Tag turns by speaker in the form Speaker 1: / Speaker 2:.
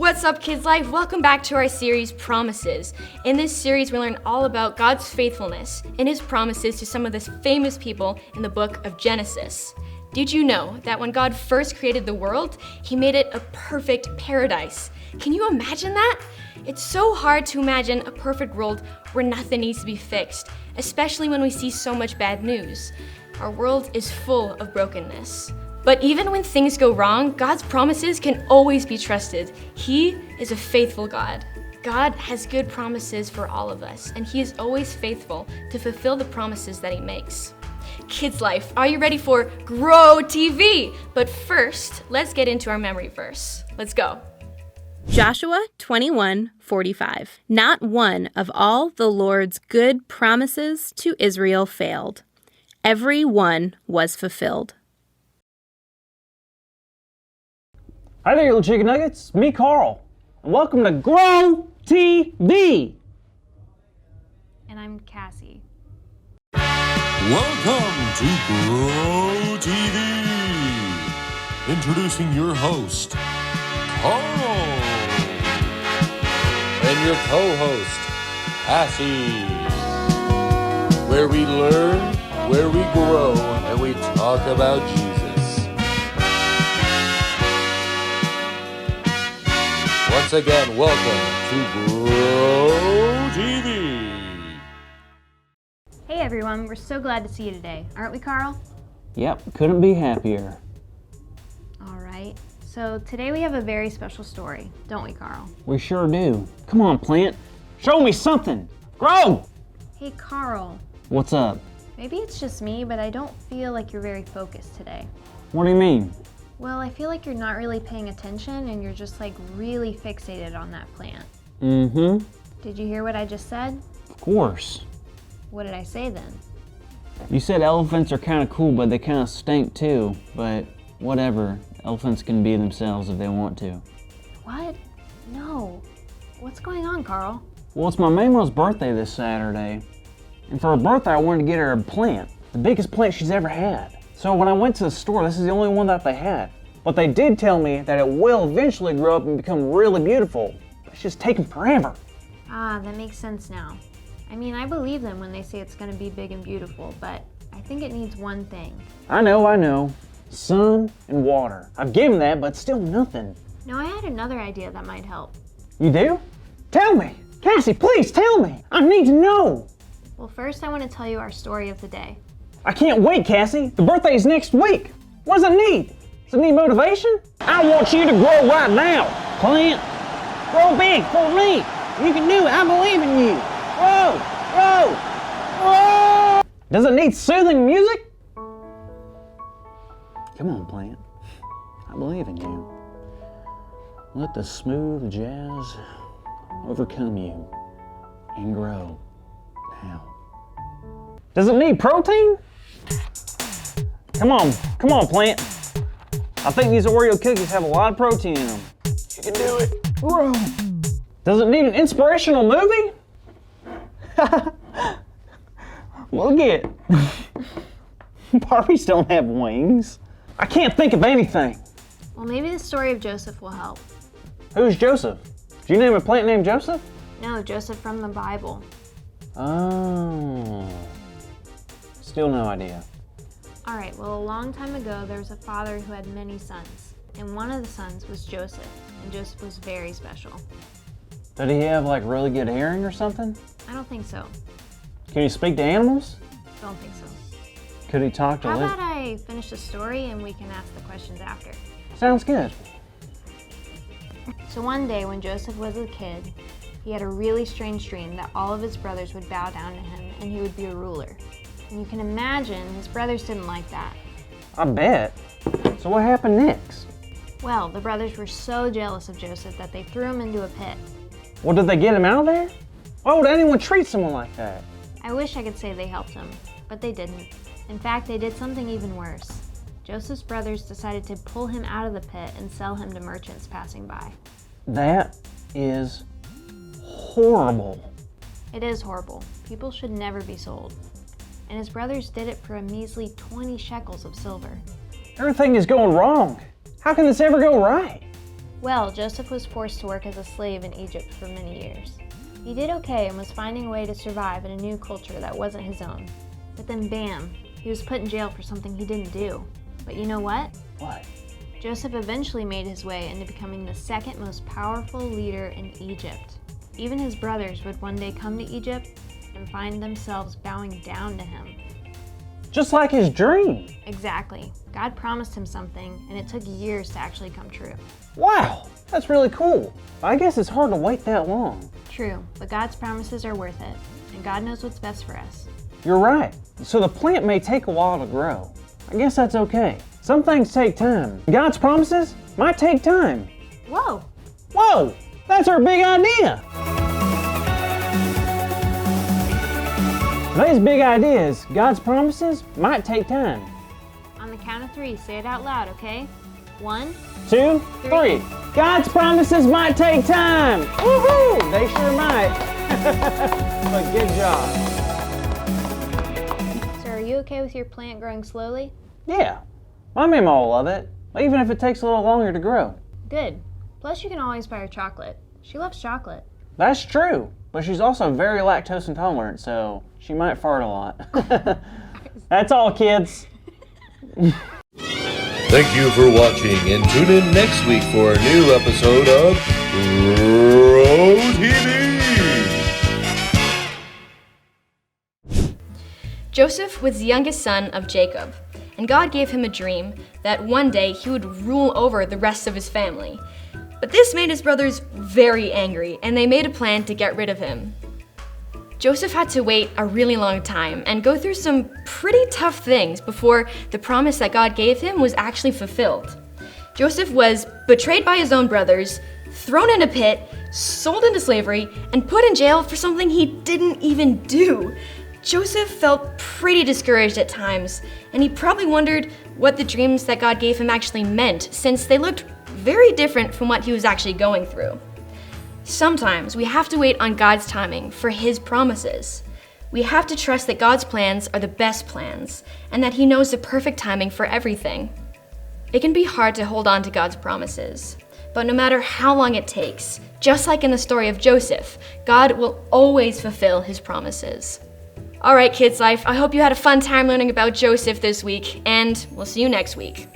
Speaker 1: What's up, KidsLife? Welcome back to our series, Promises. In this series, we learn all about God's faithfulness and His promises to some of the famous people in the book of Genesis. Did you know that when God first created the world, He made it a perfect paradise? Can you imagine that? It's so hard to imagine a perfect world where nothing needs to be fixed, especially when we see so much bad news. Our world is full of brokenness. But even when things go wrong, God's promises can always be trusted. He is a faithful God. God has good promises for all of us, and He is always faithful to fulfill the promises that He makes. KidsLife, are you ready for Grow TV? But first, let's get into our memory verse. Let's go.
Speaker 2: Joshua 21:45. Not one of all the Lord's good promises to Israel failed. Every one was fulfilled.
Speaker 3: Hi there, little chicken nuggets. It's me, Carl, and welcome to Grow TV.
Speaker 4: And I'm Cassie.
Speaker 5: Welcome to Grow TV. Introducing your host, Carl, and your co-host, Cassie. Where we learn, where we grow, and we talk about Jesus. Once again, welcome to Grow TV.
Speaker 4: Hey everyone, we're so glad to see you today. Aren't we, Carl?
Speaker 3: Yep, couldn't be happier.
Speaker 4: Alright, so today we have a very special story, don't we, Carl?
Speaker 3: We sure do. Come on, plant. Show me something. Grow!
Speaker 4: Hey Carl,
Speaker 3: What's up?
Speaker 4: maybe it's just me, but I don't feel like you're very focused today.
Speaker 3: What do you mean?
Speaker 4: Well, I feel like you're not really paying attention and you're just like really fixated on that plant.
Speaker 3: Mm-hmm.
Speaker 4: Did you hear what I just said?
Speaker 3: Of course.
Speaker 4: What did I say then?
Speaker 3: You said elephants are kind of cool, but they kind of stink too. But whatever. Elephants can be themselves if they want to.
Speaker 4: What? No. What's going on, Carl?
Speaker 3: Well, it's my Mamo's birthday this Saturday. And for her birthday, I wanted to get her a plant. The biggest plant she's ever had. So when I went to the store, this is the only one that they had. But they did tell me that it will eventually grow up and become really beautiful. It's just taking forever.
Speaker 4: Ah, that makes sense now. I mean, I believe them when they say it's going to be big and beautiful, but I think it needs one thing.
Speaker 3: I know. Sun and water. I've given that, but still nothing.
Speaker 4: No, I had another idea that might help.
Speaker 3: You do? Tell me. Cassie, please tell me. I need to know.
Speaker 4: Well, first I want to tell you our story of the day.
Speaker 3: I can't wait, Cassie. The birthday is next week. What does it need? Does it need motivation? I want you to grow right now. Plant. Grow big for me. You can do it. I believe in you. Grow. Does it need soothing music? Come on, plant. I believe in you. Let the smooth jazz overcome you and grow now. Does it need protein? Come on, plant. I think these Oreo cookies have a lot of protein in them. You can do it. Grow. Does it need an inspirational movie? Look it. Barbies don't have wings. I can't think of anything.
Speaker 4: Well, maybe the story of Joseph will help.
Speaker 3: Who's Joseph? Did you name a plant named Joseph?
Speaker 4: No, Joseph from the Bible.
Speaker 3: Oh. Still no idea.
Speaker 4: All right, well, a long time ago, there was a father who had many sons, and one of the sons was Joseph, and Joseph was very special.
Speaker 3: Did he have like really good hearing or something?
Speaker 4: I don't think so.
Speaker 3: Can he speak to animals?
Speaker 4: Don't think so.
Speaker 3: Could he talk to
Speaker 4: How about I finish the story and we can ask the questions after?
Speaker 3: Sounds good.
Speaker 4: So one day when Joseph was a kid, he had a really strange dream that all of his brothers would bow down to him and he would be a ruler. And you can imagine his brothers didn't like that.
Speaker 3: I bet. So what happened next?
Speaker 4: Well, the brothers were so jealous of Joseph that they threw him into a pit.
Speaker 3: Well, did they get him out of there? Why would anyone treat someone like that?
Speaker 4: I wish I could say they helped him, but they didn't. In fact, they did something even worse. Joseph's brothers decided to pull him out of the pit and sell him to merchants passing by.
Speaker 3: That is horrible.
Speaker 4: It is horrible. People should never be sold. And his brothers did it for a measly 20 shekels of silver.
Speaker 3: Everything is going wrong. How can this ever go right?
Speaker 4: Well, Joseph was forced to work as a slave in Egypt for many years. He did okay and was finding a way to survive in a new culture that wasn't his own. But then bam, he was put in jail for something he didn't do. But you know what?
Speaker 3: What?
Speaker 4: Joseph eventually made his way into becoming the second most powerful leader in Egypt. Even his brothers would one day come to Egypt and find themselves bowing down to him.
Speaker 3: Just like his dream.
Speaker 4: Exactly. God promised him something, and it took years to actually come true.
Speaker 3: Wow, that's really cool. I guess it's hard to wait that long.
Speaker 4: True, but God's promises are worth it, and God knows what's best for us.
Speaker 3: You're right. So the plant may take a while to grow. I guess that's okay. Some things take time. God's promises might take time.
Speaker 4: Whoa!
Speaker 3: Whoa, that's our big idea. Today's big idea is God's promises might take time.
Speaker 4: On the count of 3, say it out loud, okay? 1,
Speaker 3: 2, 3. God's promises might take time. Woohoo! They sure might. But good job.
Speaker 4: So are you okay with your plant growing slowly?
Speaker 3: Yeah, my mama will love it, even if it takes a little longer to grow.
Speaker 4: Good. Plus you can always buy her chocolate. She loves chocolate.
Speaker 3: That's true, but she's also very lactose intolerant, so she might fart a lot. That's all, kids.
Speaker 5: Thank you for watching, and tune in next week for a new episode of Pro TV.
Speaker 1: Joseph was the youngest son of Jacob, and God gave him a dream that one day he would rule over the rest of his family. But this made his brothers very angry, and they made a plan to get rid of him. Joseph had to wait a really long time and go through some pretty tough things before the promise that God gave him was actually fulfilled. Joseph was betrayed by his own brothers, thrown in a pit, sold into slavery, and put in jail for something he didn't even do. Joseph felt pretty discouraged at times, and he probably wondered what the dreams that God gave him actually meant, since they looked very different from what he was actually going through. Sometimes we have to wait on God's timing for His promises. We have to trust that God's plans are the best plans, and that He knows the perfect timing for everything. It can be hard to hold on to God's promises, but no matter how long it takes, just like in the story of Joseph, God will always fulfill His promises. All right, KidsLife, I hope you had a fun time learning about Joseph this week, and we'll see you next week.